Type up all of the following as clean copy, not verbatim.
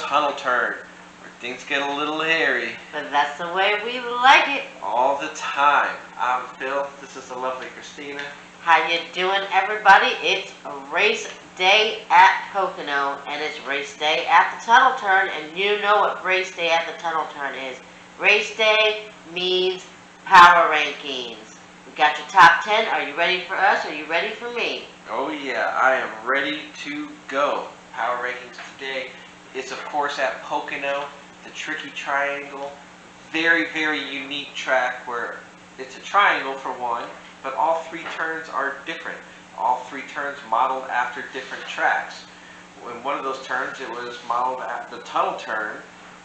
tunnel turn where things get a little hairy. But that's the way we like it. All the time. I'm Phil. This is the lovely Christina. How you doing, everybody? It's a race day at Pocono, and it's race day at the tunnel turn, and you know what race day at the tunnel turn is. Race day means power rankings. We got your top 10. Are you ready for us? Are you ready for me? Oh yeah, I am ready to go. Power rankings today. It's of course at Pocono, the tricky triangle. Very, very unique track where it's a triangle for one, but all three turns are different. All three turns modeled after different tracks. In one of those turns, it was modeled after the tunnel turn.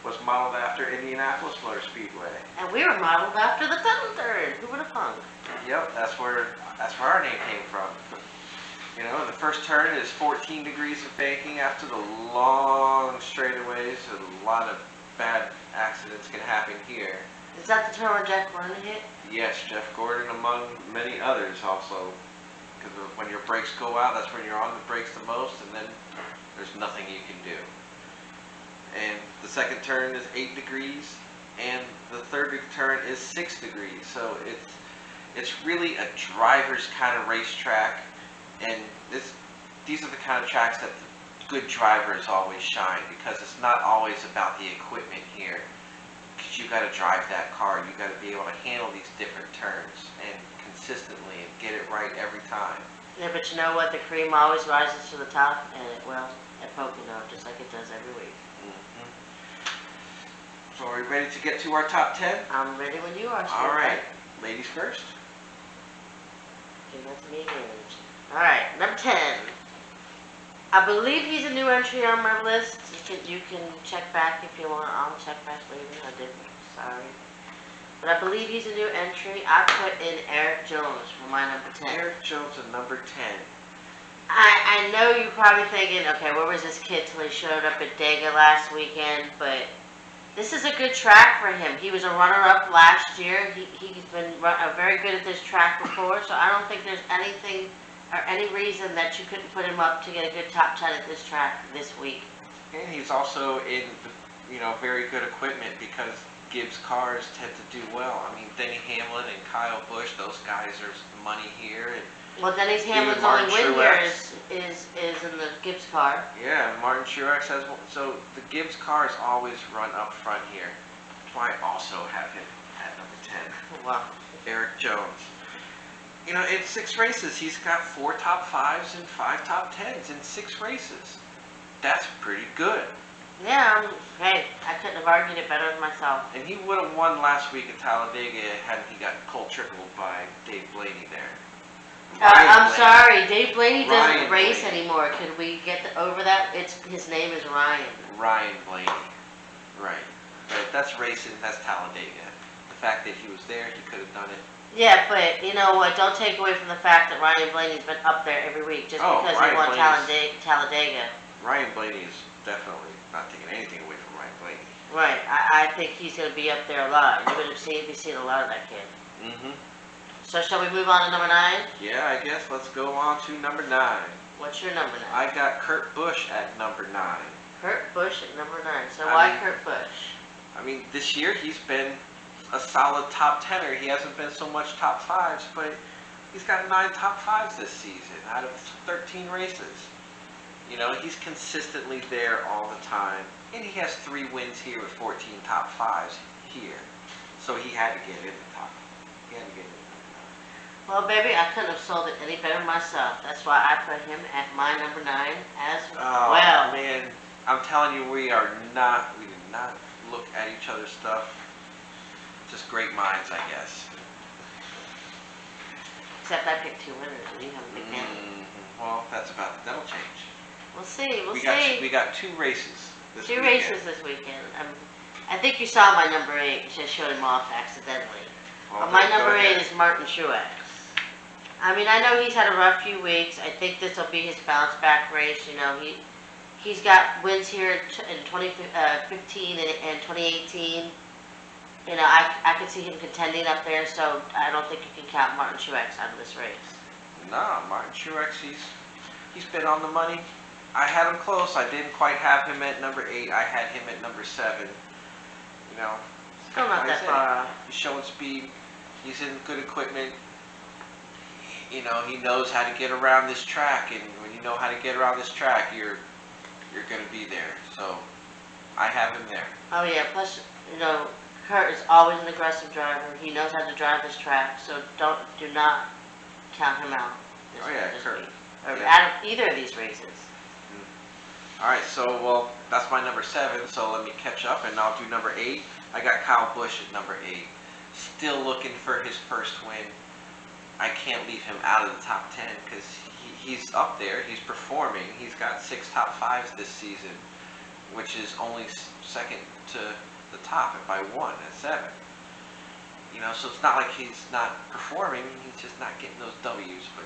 Was modeled after Indianapolis Motor Speedway. And we were modeled after the tunnel turn. Who would have thunk? Yep, that's where our name came from. You know, the first turn is 14 degrees of banking after the long straightaways. A lot of bad accidents can happen here. Is that the turn where Jeff Gordon hit? Yes, Jeff Gordon among many others also. Because when your brakes go out, that's when you're on the brakes the most, and then there's nothing you can do. And the second turn is 8 degrees, and the third turn is 6 degrees. So it's really a driver's kind of racetrack, and these are the kind of tracks that the good drivers always shine, because it's not always about the equipment here. Because you got to drive that car, you got to be able to handle these different turns and consistently and get it right every time. Yeah, but you know what? The cream always rises to the top, and it will at Pocono, just like it does every week. So are we ready to get to our top 10? I'm ready when you are. All right. Ladies first. Give that to me again. All right, number 10. I believe he's a new entry on my list. You can check back if you want. I'll check back later. I didn't. Sorry. But I believe he's a new entry. I put in Eric Jones for my number 10. Eric Jones at number 10. I know you're probably thinking, okay, where was this kid till he showed up at Dega last weekend? But this is a good track for him. He was a runner-up last year. He's been very good at this track before, so I don't think there's anything or any reason that you couldn't put him up to get a good top 10 at this track this week. And he's also in, very good equipment, because Gibbs cars tend to do well. I mean, Denny Hamlin and Kyle Busch, those guys are money here. And well, Denny Hamlin's only win here is in the Gibbs car. Yeah, Martin Truex has one. So the Gibbs cars always run up front here. That's why I also have him at number 10. Wow. Eric Jones. In 6 races, he's got 4 top 5s and 5 top 10s in 6 races. That's pretty good. Yeah, hey, I couldn't have argued it better than myself. And he would have won last week at Talladega hadn't he got cold trickled by Dave Blaney there. I'm sorry, Dave Blaney doesn't race anymore. Could we get over that? His name is Ryan. Ryan Blaney. Right. But that's racing, that's Talladega. The fact that he was there, he could have done it. Yeah, but you know what? Don't take away from the fact that Ryan Blaney's been up there every week just because he won Talladega. Ryan Blaney is definitely not taking anything away from Ryan Blaney. Right. I think he's going to be up there a lot. You're going to be seeing a lot of that kid. Mm-hmm. So shall we move on to number 9? Yeah, I guess let's go on to number 9. What's your number 9? I got Kurt Busch at number 9. Kurt Busch at number 9. So why Kurt Busch? I mean, this year he's been a solid top 10er. He hasn't been so much top 5s, but he's got 9 top 5s this season out of 13 races. He's consistently there all the time. And he has 3 wins here with 14 top 5s here. So he had to get in the top. He had to get in. Well, baby, I couldn't have sold it any better myself. That's why I put him at my number 9 as well. Oh, man. I'm telling you, we did not look at each other's stuff. Just great minds, I guess. Except I picked 2 winners, and you have a big man. Well, that's about the double change. We'll see. We'll see. We got 2 races this weekend. 2 races this weekend. I think you saw my number 8. You just showed him off accidentally. Well, my number 8 is Martin Truex. I mean, I know he's had a rough few weeks. I think this will be his bounce back race. He's got wins here in 2015 and 2018. I could see him contending up there, so I don't think you can count Martin Truex out of this race. No, Martin Truex, he's been on the money. I had him close. I didn't quite have him at number 8. I had him at number 7. You know, Still not that far off. He's showing speed. He's in good equipment. You know, he knows how to get around this track, and when you know how to get around this track, you're going to be there. So I have him there. Oh yeah. Plus, you know, Kurt is always an aggressive driver. He knows how to drive this track. So do not count him out. This Kurt. week. Or out of either of these races. All right, so, well, that's my number 7, so let me catch up, and I'll do number 8. I got Kyle Busch at number 8. Still looking for his first win. I can't leave him out of the top 10 because he's up there. He's performing. He's got 6 top 5s this season, which is only second to the top by 1 at 7. You know, so it's not like he's not performing. He's just not getting those W's, but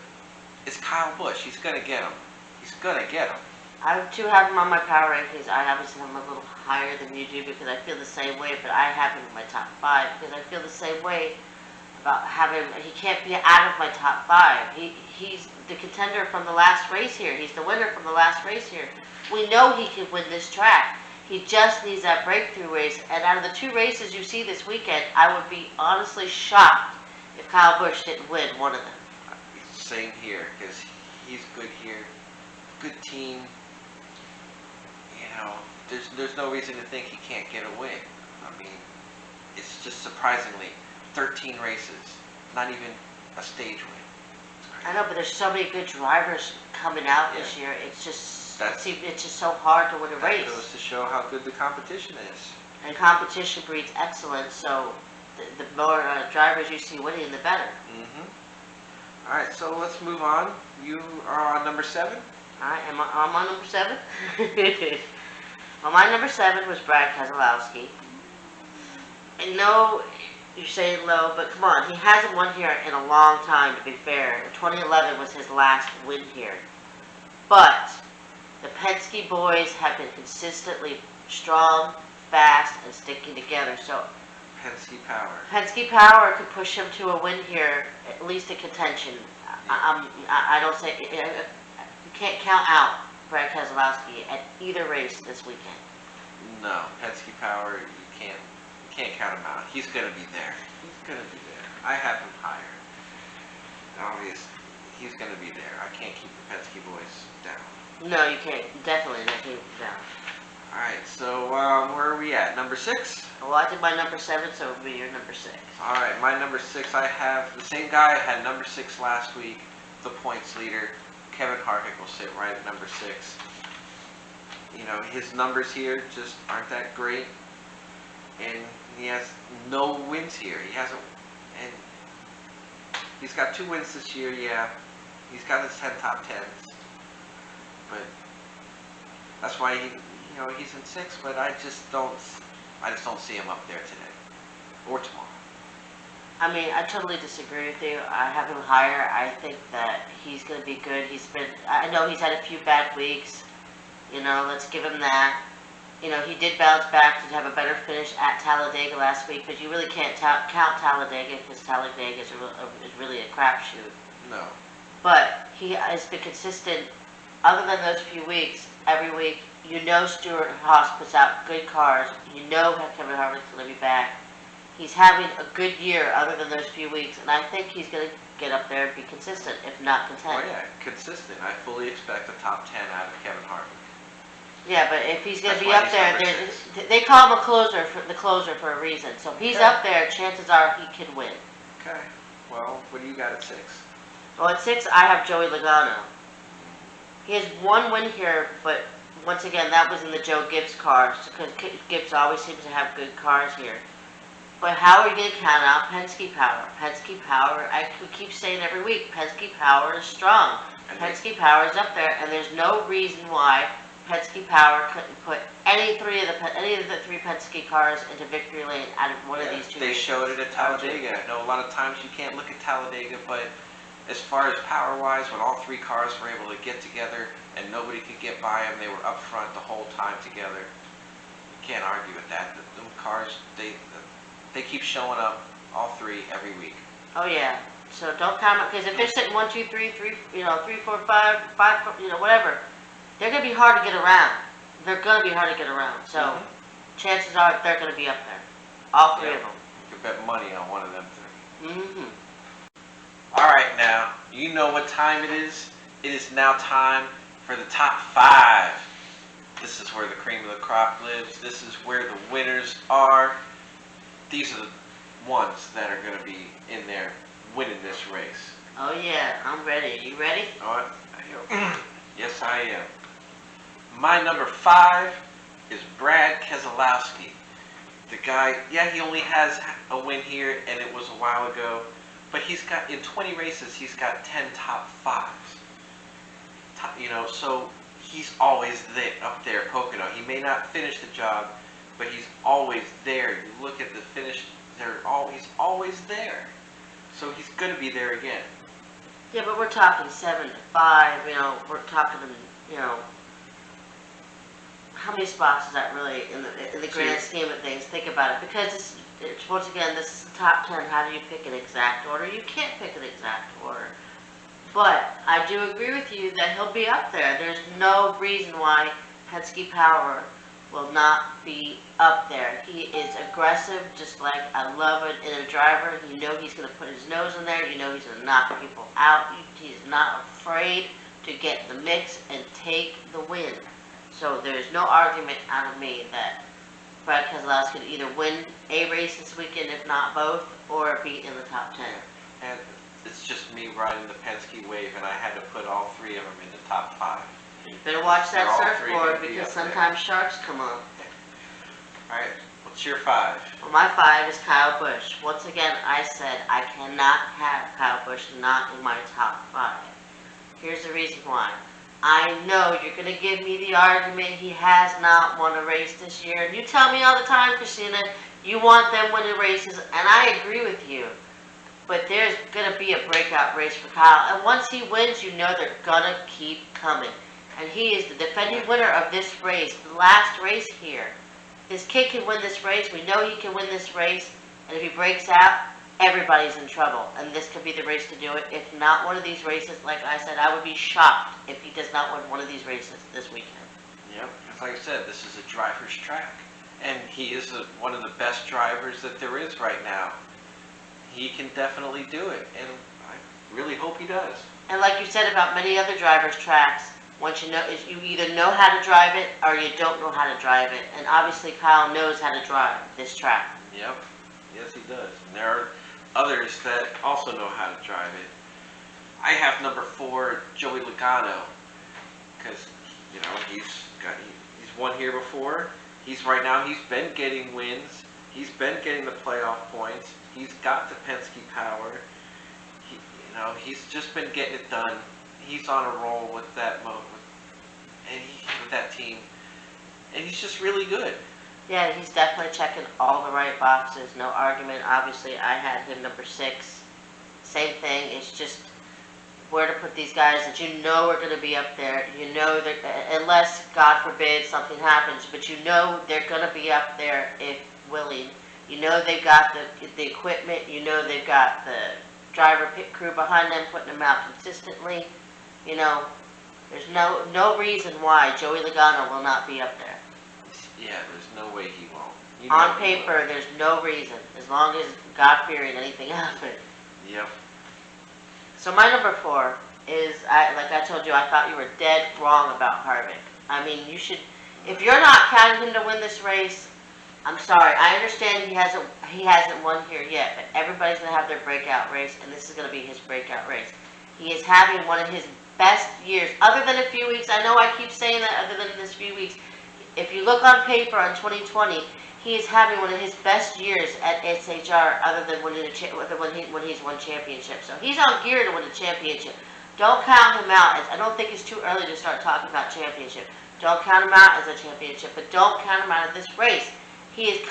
it's Kyle Busch. He's going to get them. He's going to get them. I too have him on my power rankings. I obviously have him a little higher than you do because I feel the same way, but I have him in my top 5 because I feel the same way about having, he can't be out of my top 5. He's the contender from the last race here. He's the winner from the last race here. We know he can win this track. He just needs that breakthrough race. And out of the 2 races you see this weekend, I would be honestly shocked if Kyle Busch didn't win one of them. Same here, because he's good here. Good team. You know, there's no reason to think he can't get a win. I mean, it's just surprisingly 13 races, not even a stage win. I know, but there's so many good drivers coming out this year. It's just so hard to win a race. That goes to show how good the competition is. And competition breeds excellence. So the more drivers you see winning, the better. All right, so let's move on. You are on number 7. All right, I'm on number 7. Well, my number 7 was Brad Keselowski. And no, you're saying low, but come on, he hasn't won here in a long time, to be fair. 2011 was his last win here. But the Penske boys have been consistently strong, fast, and sticking together. So Penske Power could push him to a win here, at least a contention. I don't say, you can't count out Brad Keselowski at either race this weekend. No, Penske Power, you can't count him out. He's gonna be there. He's gonna be there. I have him higher. Obviously, he's gonna be there. I can't keep the Penske boys down. No, you can't. Definitely not keep them down. All right, so where are we at? Number 6? Well, I did my number 7, so it'll be your number 6. All right, my number 6. I have the same guy I had number 6 last week, the points leader. Kevin Harvick will sit right at number 6. You know, his numbers here just aren't that great, and he has no wins here. He hasn't, and he's got 2 wins this year. Yeah, he's got his 10 top 10s, but that's why he's in 6. But I just don't see him up there today or tomorrow. I mean, I totally disagree with you. I have him higher. I think that he's going to be good. I know he's had a few bad weeks. You know, let's give him that. You know, he did bounce back to have a better finish at Talladega last week, but you really can't count Talladega because Talladega is really a crapshoot. No. But he has been consistent, other than those few weeks, every week. You know Stewart Haas puts out good cars. You know Kevin Harvick's going to be back. He's having a good year other than those few weeks, and I think he's going to get up there and be consistent, if not content. Oh yeah, consistent. I fully expect a top 10 out of Kevin Harvick. Yeah, but if he's going to be up there, they call him the closer for a reason. So if he's up there, chances are he can win. Okay. Well, what do you got at 6? Well, at 6, I have Joey Logano. He has 1 win here, but once again, that was in the Joe Gibbs cars, because Gibbs always seems to have good cars here. But how are you going to count out Penske Power? Penske Power, I keep saying every week, Penske Power is strong. Penske Power is up there, and there's no reason why Penske Power couldn't put any of the 3 Penske cars into victory lane out of one of these 2 They races. showed it at Talladega. I know a lot of times you can't look at Talladega, but as far as power-wise, when all 3 cars were able to get together and nobody could get by them, they were up front the whole time together. You can't argue with that. Them cars, they keep showing up, all 3, every week. Oh yeah. So don't count, because if they're sitting 1, 2, 3, 3, 3, 4, 5, 5, whatever, they're going to be hard to get around. They're going to be hard to get around. So Mhm. chances are they're going to be up there. All three Yep. of them. You could bet money on one of them three. Mm-hmm. All right, now, you know what time it is. It is now time for the top 5. This is where the cream of the crop lives. This is where the winners are. These are the ones that are going to be in there winning this race. Oh yeah, I'm ready. You ready? All right. Yes, I am. My number 5 is Brad Keselowski. The guy, yeah, he only has a win here, and it was a while ago. But he's got, in 20 races, he's got 10 top 5s. You know, so he's always there, up there, Pocono. He may not finish the job, but he's always there. You look at the finish, he's always there. So he's going to be there again. Yeah, but we're talking 7 to 5. You know, we're talking, you know, how many spots is that really in the grand scheme of things? Think about it, because it's once again, this is the top 10. How do you pick an exact order? You can't pick an exact order. But I do agree with you that he'll be up there. There's no reason why Penske Power will not be up there. He is aggressive, just like I love it in a driver. You know he's going to put his nose in there. You know he's going to knock people out. He's not afraid to get in the mix and take the win. So there's no argument out of me that Brad Keselowski could either win a race this weekend, if not both, or be in the top 10. And it's just me riding the Penske wave, and I had to put all 3 of them in the top 5. You better watch that They're all 3 surfboard, gonna be because up there. sometimes sharks come up. All right, what's your 5? Well, my 5 is Kyle Busch. Once again, I said I cannot have Kyle Busch not in my top 5. Here's the reason why. I know you're going to give me the argument he has not won a race this year. And you tell me all the time, Christina, you want them winning races, and I agree with you. But there's going to be a breakout race for Kyle. And once he wins, you know they're going to keep coming. And he is the defending winner of this race, the last race here. This kid can win this race. We know he can win this race. And if he breaks out, everybody's in trouble. And this could be the race to do it. If not one of these races, like I said, I would be shocked if he does not win one of these races this weekend. Yep, because like I said, this is a driver's track. And he is one of the best drivers that there is right now. He can definitely do it. And I really hope he does. And like you said about many other drivers' tracks, once you know, you either know how to drive it or you don't know how to drive it. And obviously Kyle knows how to drive this track. Yep, yes he does. And there are others that also know how to drive it. I have number 4, Joey Logano, because you know he's won here before. He's been getting wins. He's been getting the playoff points. He's got the Penske Power. He's just been getting it done. He's on a roll with that with that team, and he's just really good. Yeah, he's definitely checking all the right boxes. No argument. Obviously, I had him number 6. Same thing. It's just where to put these guys that you know are going to be up there. You know that unless, God forbid, something happens, but you know they're going to be up there if willing. You know they've got the equipment. You know they've got the driver pit crew behind them, putting them out consistently. You know, there's no reason why Joey Logano will not be up there. Yeah, there's no way he won't. On paper, there's no reason, as long as God-fearing anything happens. Yep. So my number 4 is, like I told you, I thought you were dead wrong about Harvick. I mean, you should, if you're not counting him to win this race, I'm sorry. I understand he hasn't won here yet, but everybody's going to have their breakout race, and this is going to be his breakout race. He is having one of his best years, other than a few weeks. I know I keep saying that, other than this few weeks. If you look on paper on 2020, he is having one of his best years at SHR, other than when he's won championships. So he's on gear to win a championship. Don't count him out. I don't think it's too early to start talking about championship. Don't count him out as a championship, but don't count him out of this race. He has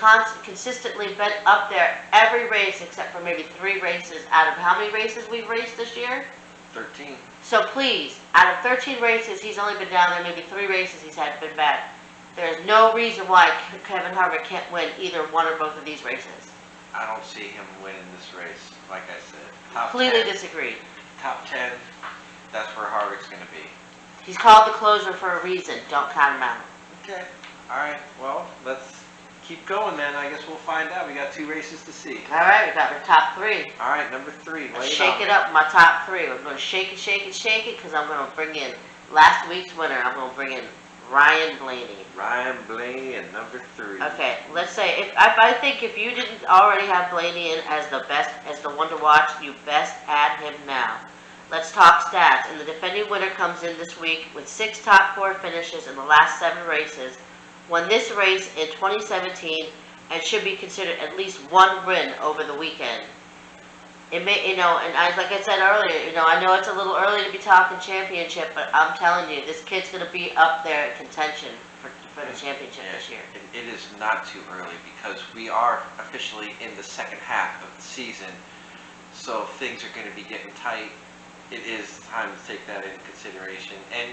consistently been up there every race except for maybe 3 races out of how many races we've raced this year? 13. So please, out of 13 races, he's only been down there maybe 3 races he's had been back. There's no reason why Kevin Harvick can't win either one or both of these races. I don't see him winning this race, like I said. Top Completely 10, disagree. Top 10, that's where Harvick's going to be. He's called the closer for a reason. Don't count him out. Okay. All right. Well, let's keep going then. I guess we'll find out. We got 2 races to see. All right, we got our top 3. All right, number 3. Let's shake it up. My top 3. We're going to shake it, because I'm going to bring in last week's winner. I'm going to bring in Ryan Blaney. Ryan Blaney at number 3. Okay, let's say if I think if you didn't already have Blaney in as the best, as the one to watch, you best add him now. Let's talk stats. And the defending winner comes in this week with 6 top 4 finishes in the last 7 races. Won this race in 2017 and should be considered at least 1 win over the weekend. It may, and like I said earlier, I know it's a little early to be talking championship, but I'm telling you, this kid's going to be up there at contention for the championship this year. It is not too early because we are officially in the second half of the season, so things are going to be getting tight. It is time to take that into consideration, and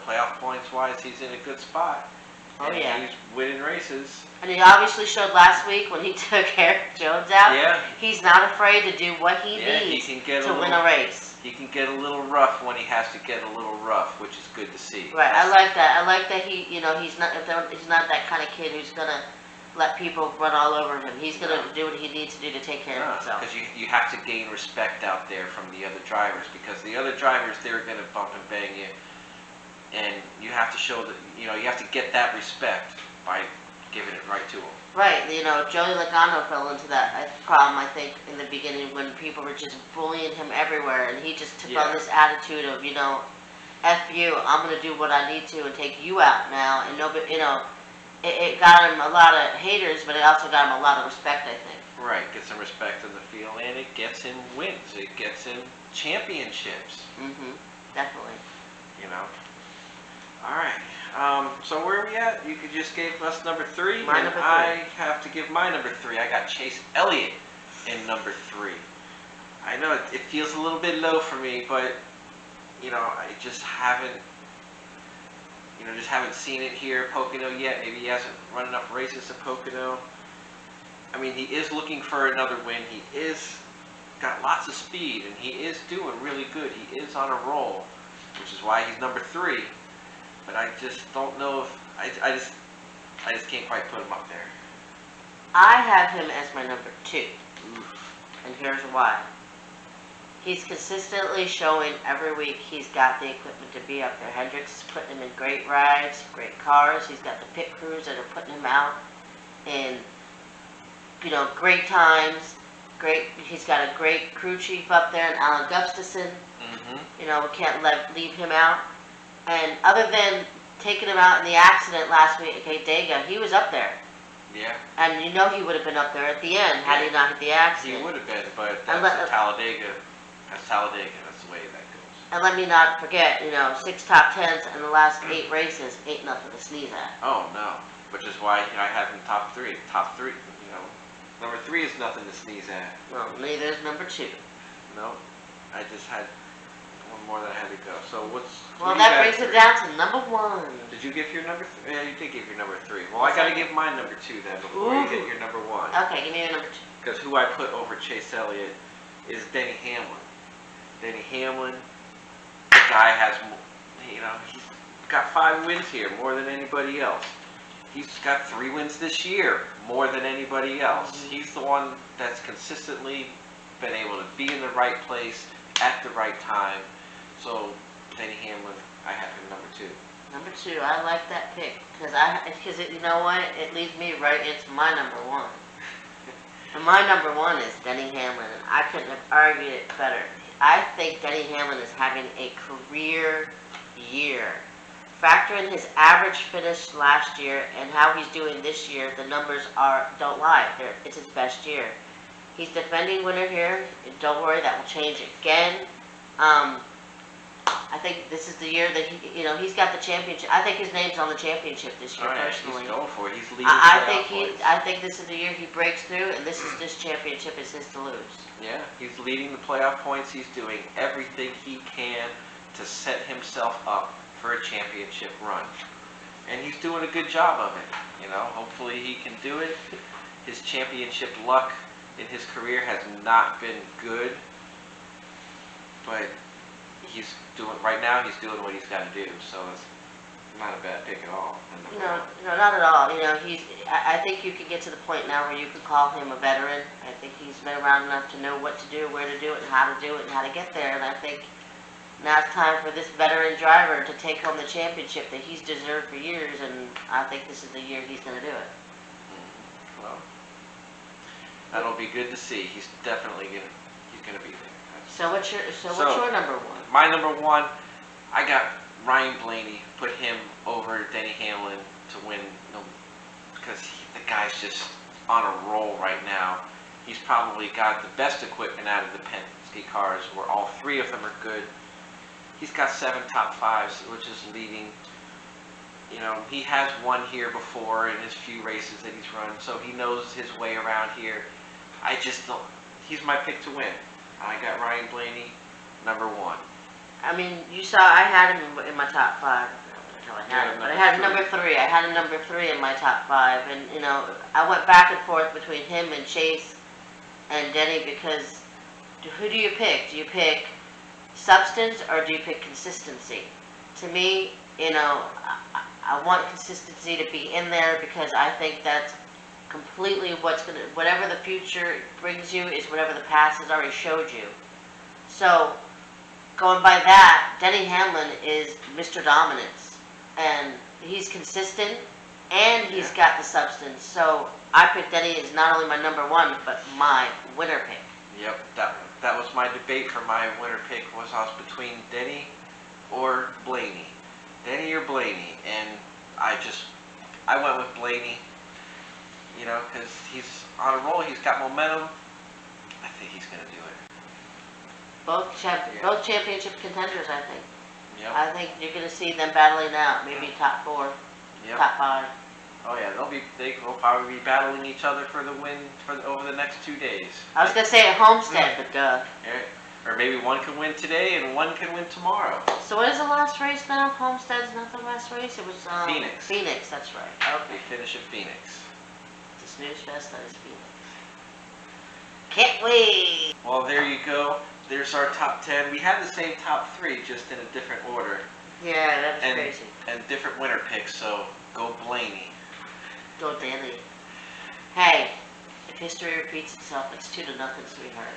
playoff points wise, he's in a good spot. Oh, and yeah. He's winning races. And he obviously showed last week when he took Eric Jones out. Yeah. He's not afraid to do what he needs to win a race. He can get a little rough when he has to get a little rough, which is good to see. Right. I like that. I like that he's not that kind of kid who's gonna let people run all over him. He's gonna do what he needs to do to take care of himself. Because you have to gain respect out there from the other drivers, because the other drivers, they're gonna bump and bang you. And you have to show that, you have to get that respect by giving it right to them. Right, Joey Logano fell into that problem, I think, in the beginning when people were just bullying him everywhere, and he just took on this attitude of, F you, I'm going to do what I need to and take you out now, and nobody, it got him a lot of haters, but it also got him a lot of respect, I think. Right, gets him respect in the field, and it gets him wins, it gets him championships. Mm-hmm, definitely. All right. So where are we at? You could just gave us number 3, my and number 3. I have to give my number 3. I got Chase Elliott in number 3. I know it feels a little bit low for me, but I just haven't, seen it here at Pocono yet. Maybe he hasn't run enough races at Pocono. I mean, he is looking for another win. He is got lots of speed, and he is doing really good. He is on a roll, which is why he's number 3. But I just don't know if I just can't quite put him up there. I have him as my number 2. Oof. And here's why. He's consistently showing every week he's got the equipment to be up there. Hendricks is putting him in great rides, great cars. He's got the pit crews that are putting him out in, great times. He's got a great crew chief up there, and Alan Gustafson. Mm-hmm. We can't leave him out. And other than taking him out in the accident last week at Dega, he was up there. Yeah. And he would have been up there at the end had he not hit the accident. He would have been, but that's Talladega. That's Talladega. That's the way that goes. And let me not forget, 6 top 10s in the last 8 races ain't nothing to sneeze at. Oh, no. Which is why I have him top 3. Top 3, number 3 is nothing to sneeze at. Well, neither is number 2. No. I just had one more that I had to go. So Well, that brings it down to number 1. Did you give your number 3? Yeah, you did give your number 3. Well, I got to give my number 2 then before you get your number 1. Okay, give me your number 2. Because who I put over Chase Elliott is Denny Hamlin. Denny Hamlin, the guy has, he's got 5 wins here, more than anybody else. He's got 3 wins this year, more than anybody else. Mm-hmm. He's the one that's consistently been able to be in the right place at the right time. So, Denny Hamlin, I have him number 2. Number 2, I like that pick because you know what? It leads me right into my number 1. And my number 1 is Denny Hamlin, and I couldn't have argued it better. I think Denny Hamlin is having a career year. Factor in his average finish last year and how he's doing this year, the numbers don't lie. It's his best year. He's defending winner here. Don't worry, that will change again. I think this is the year that he's got the championship. I think his name's on the championship this year, personally. He's going for it. He's leading. I think this is the year he breaks through, and this championship is his to lose. Yeah, he's leading the playoff points. He's doing everything he can to set himself up for a championship run, and he's doing a good job of it. Hopefully he can do it. His championship luck in his career has not been good, but he's doing right now. He's doing what he's got to do. So it's not a bad pick at all. No, not at all. You know, I think you can get to the point now where you could call him a veteran. I think he's been around enough to know what to do, where to do it, and how to do it, and how to get there. And I think now it's time for this veteran driver to take home the championship that he's deserved for years. And I think this is the year he's going to do it. Well, that'll be good to see. He's definitely gonna be there. So what's your number one? My number one, I got Ryan Blaney. Put him over Denny Hamlin to win, because the guy's just on a roll right now. He's probably got the best equipment out of the Penske cars, where all three of them are good. He's got 7 top 5s, which is leading. You know, he has won here before in his few races that he's run, so he knows his way around here. I just don't. He's my pick to win. I got Ryan Blaney, number 1. I mean, you saw I had him in my top 5. I had him, but I had him number 3. I had him number 3 in my top 5, and you know, I went back and forth between him and Chase and Denny, because who do you pick? Do you pick substance or do you pick consistency? To me, you know, I want consistency to be in there, because I think that's completely whatever the future brings you is whatever the past has already showed you. So, going by that, Denny Hamlin is Mr. Dominance, and he's consistent, and he's got the substance. So, I picked Denny as not only my number 1, but my winner pick. Yep, that was my debate for my winner pick, was I was between Denny or Blaney. Denny or Blaney, and I went with Blaney. You know, because he's on a roll, he's got momentum. I think he's going to do it. Both championship contenders, I think. Yep. I think you're going to see them battling out, maybe top 4, top 5. Oh yeah, they'll probably be battling each other for the win over the next 2 days. I was going to say at Homestead, but duh. Or maybe one can win today and one can win tomorrow. So what is the last race now? Homestead's not the last race? It was Phoenix. Phoenix, that's right. Okay. They finish at Phoenix. The snooze fest, that is Phoenix. Can't wait! Well, there you go. There's our top 10. We had the same top 3, just in a different order. Yeah, that was crazy. And different winner picks, so go Blaney. Go Danny. Hey, if history repeats itself, it's 2-0, sweetheart.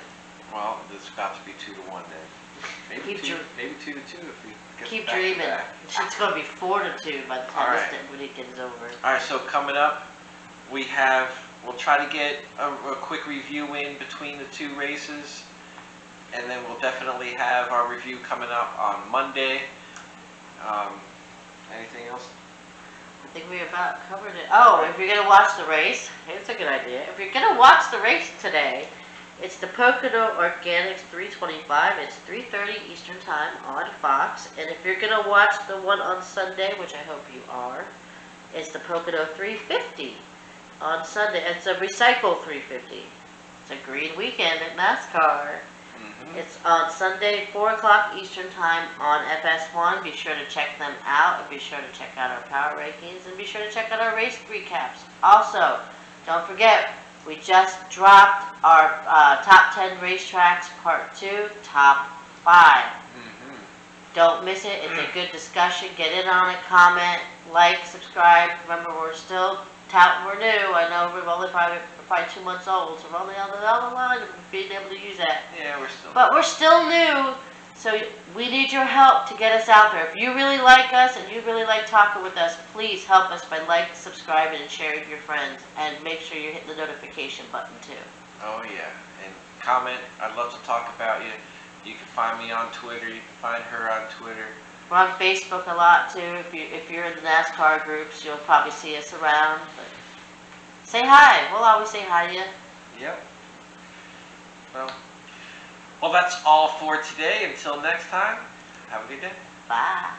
Well, it's about to be 2-1 then. Maybe 2-2 if we get Keep back dreaming. to back. It's going to be 4-2 by the time this weekend is over. All right, so coming up, we'll try to get a quick review in between the 2 races, and then we'll definitely have our review coming up on Monday. Anything else? I think we about covered it. Oh, if you're going to watch the race, here's a good idea. If you're going to watch the race today, it's the Pocono Organics 325. It's 3:30 Eastern Time on Fox. And if you're going to watch the one on Sunday, which I hope you are, it's the Pocono 350 on Sunday. It's a Recycle 350. It's a green weekend at NASCAR. It's on Sunday, 4 o'clock Eastern Time on FS1. Be sure to check them out, and be sure to check out our Power Rankings, and be sure to check out our race recaps. Also, don't forget, we just dropped our Top 10 Racetracks Part 2, Top 5. Don't miss it. It's a good discussion. Get in on it, comment, like, subscribe. Remember, we're still touting we're new. I know we're only probably 2 months old, so we're only on the line of being able to use that. Yeah, we're still. But we're still new, so we need your help to get us out there. If you really like us and you really like talking with us, please help us by liking, subscribing, and sharing with your friends. And make sure you hit the notification button too. Oh yeah, and comment. I'd love to talk about you. You can find me on Twitter. You can find her on Twitter. We're on Facebook a lot too. If you're in the NASCAR groups, you'll probably see us around. But say hi. We'll always say hi to you. Yep. Well, that's all for today. Until next time, have a good day. Bye.